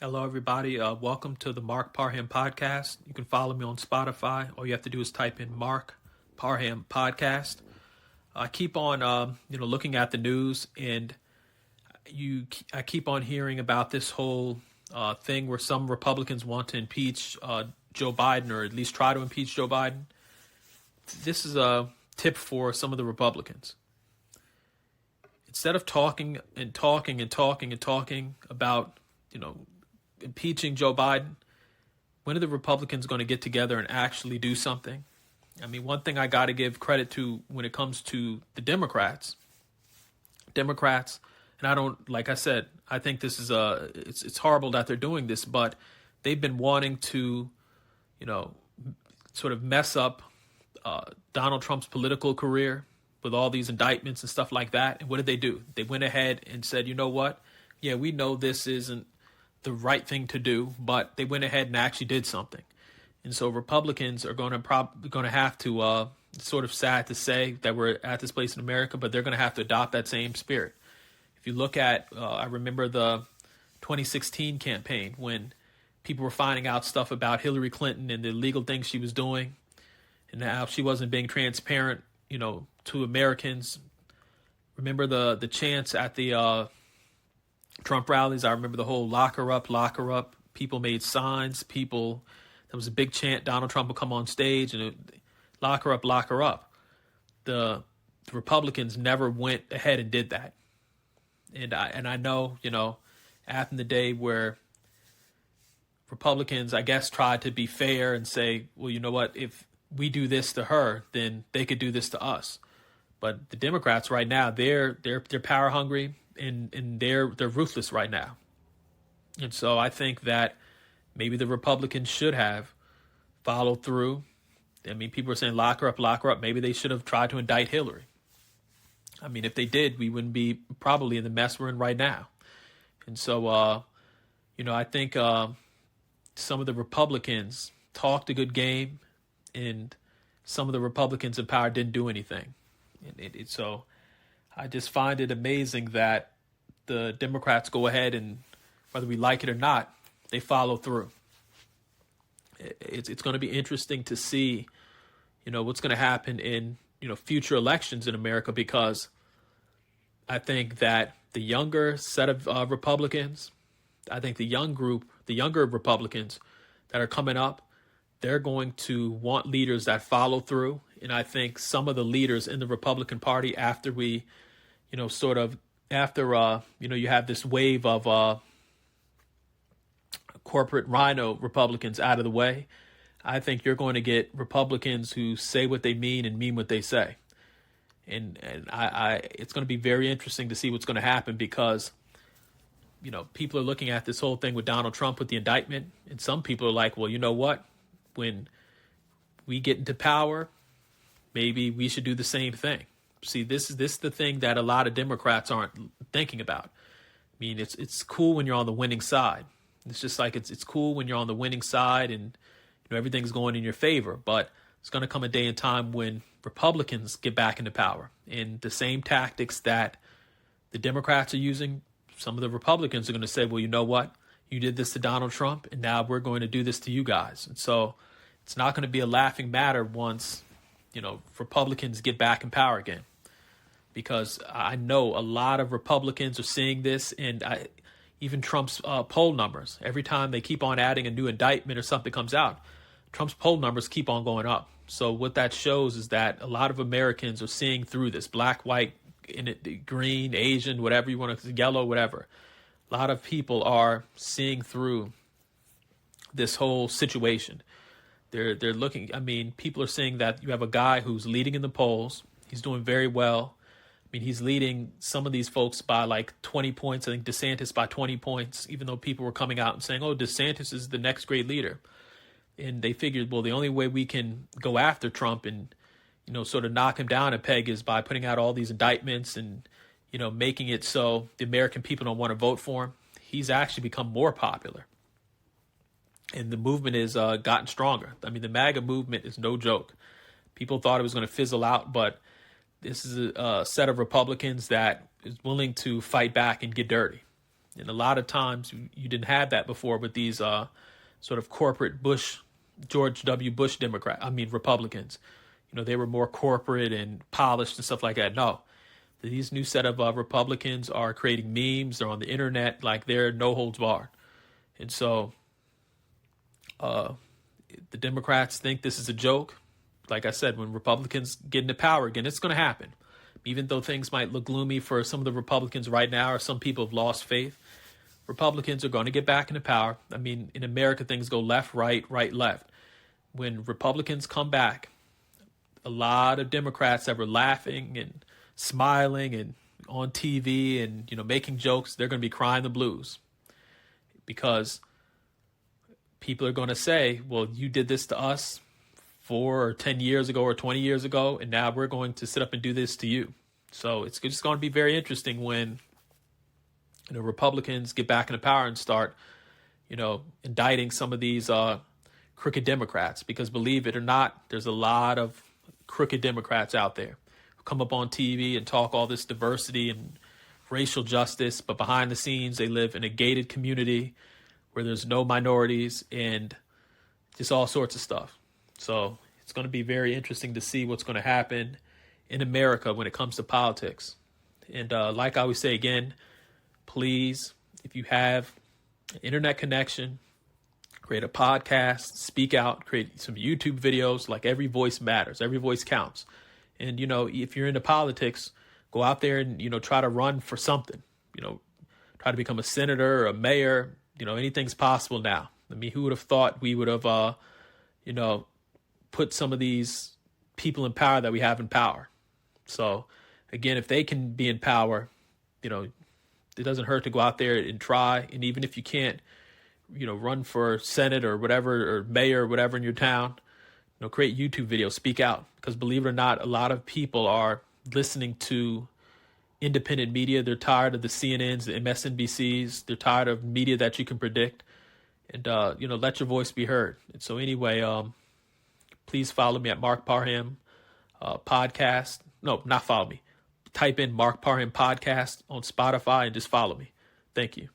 Hello, everybody. Welcome to the Mark Parham podcast. You can follow me on Spotify. All you have to do is type in Mark Parham podcast. I keep on, looking at the news, and I keep on hearing about this whole thing where some Republicans want to impeach Joe Biden, or at least try to impeach Joe Biden. This is a tip for some of the Republicans. Instead of talking about, impeaching Joe Biden, when are the Republicans going to get together and actually do something? I mean, one thing I got to give credit to when it comes to the Democrats, and I don't, like I said, I think this is it's horrible that they're doing this, but they've been wanting to, sort of mess up Donald Trump's political career with all these indictments and stuff like that. And what did they do? They went ahead and said, you know what? Yeah, we know this isn't the right thing to do, but they went ahead and actually did something. And so Republicans are going to have to, sort of sad to say that we're at this place in America, but they're going to have to adopt that same spirit. If you look at, I remember the 2016 campaign when people were finding out stuff about Hillary Clinton and the illegal things she was doing, and how she wasn't being transparent, to Americans. Remember the chants at the Trump rallies? I remember the whole lock her up. People made signs. There was a big chant. Donald Trump would come on stage and lock her up. The Republicans never went ahead and did that. And I know, after the day where Republicans, I guess, tried to be fair and say, well, you know what, if we do this to her, then they could do this to us. But the Democrats right now, they're power hungry, and they're ruthless right now. And so I think that maybe the Republicans should have followed through. I mean, people are saying lock her up. Maybe they should have tried to indict Hillary. I mean, if they did, we wouldn't be probably in the mess we're in right now. And so, I think some of the Republicans talked a good game, and some of the Republicans in power didn't do anything. So I just find it amazing that the Democrats go ahead and, whether we like it or not, they follow through. It's going to be interesting to see, what's going to happen in, future elections in America, because I think that the younger set of Republicans, I think the younger Republicans that are coming up, they're going to want leaders that follow through. And I think some of the leaders in the Republican Party, after we, you have this wave of corporate rhino Republicans out of the way, I think you're going to get Republicans who say what they mean and mean what they say. And it's going to be very interesting to see what's going to happen, because, people are looking at this whole thing with Donald Trump with the indictment. And some people are like, well, you know what? When we get into power, maybe we should do the same thing. See, this is the thing that a lot of Democrats aren't thinking about. I mean, it's cool when you're on the winning side. It's just like it's cool when you're on the winning side and everything's going in your favor. But it's going to come a day and time when Republicans get back into power, and the same tactics that the Democrats are using, some of the Republicans are going to say, well, you know what? You did this to Donald Trump, and now we're going to do this to you guys. And so it's not going to be a laughing matter once, Republicans get back in power again. Because I know a lot of Republicans are seeing this, and even Trump's poll numbers. Every time they keep on adding a new indictment or something comes out, Trump's poll numbers keep on going up. So what that shows is that a lot of Americans are seeing through this, black, white, green, Asian, whatever you want to, yellow, whatever. A lot of people are seeing through this whole situation. They're looking, I mean, people are saying that you have a guy who's leading in the polls. He's doing very well. I mean, he's leading some of these folks by like 20 points. I think DeSantis by 20 points, even though people were coming out and saying, oh, DeSantis is the next great leader. And they figured, well, the only way we can go after Trump and, sort of knock him down a peg is by putting out all these indictments and, making it so the American people don't want to vote for him. He's actually become more popular. And the movement has gotten stronger. I mean, the MAGA movement is no joke. People thought it was going to fizzle out, but this is a set of Republicans that is willing to fight back and get dirty. And a lot of times you didn't have that before with these sort of corporate George W. Bush Republicans. They were more corporate and polished and stuff like that. No, these new set of Republicans are creating memes. They're on the internet, like they're no holds barred. And so the Democrats think this is a joke. Like I said, when Republicans get into power again, it's going to happen. Even though things might look gloomy for some of the Republicans right now, or some people have lost faith, Republicans are going to get back into power. I mean, in America, things go left, right, right, left. When Republicans come back, a lot of Democrats that were laughing and smiling and on TV and, making jokes, they're going to be crying the blues, because people are going to say, well, you did this to us 4 or 10 years ago or 20 years ago, and now we're going to sit up and do this to you. So it's just going to be very interesting when Republicans get back into power and start, indicting some of these crooked Democrats, because believe it or not, there's a lot of crooked Democrats out there who come up on TV and talk all this diversity and racial justice, but behind the scenes, they live in a gated community where there's no minorities and just all sorts of stuff. So it's going to be very interesting to see what's going to happen in America when it comes to politics. And like I always say again, please, if you have an internet connection, create a podcast, speak out, create some YouTube videos. Like, every voice matters. Every voice counts. And, if you're into politics, go out there and, try to run for something. Try to become a senator or a mayor. Anything's possible now. I mean, who would have thought we would have, put some of these people in power that we have in power? So, again, if they can be in power, it doesn't hurt to go out there and try. And even if you can't, run for Senate or whatever, or mayor or whatever in your town, create YouTube videos, speak out. Because believe it or not, a lot of people are listening to independent media. They're tired of the CNNs, the MSNBCs. They're tired of media that you can predict. And, let your voice be heard. And so anyway, please follow me at Mark Parham podcast. No, not follow me. Type in Mark Parham podcast on Spotify and just follow me. Thank you.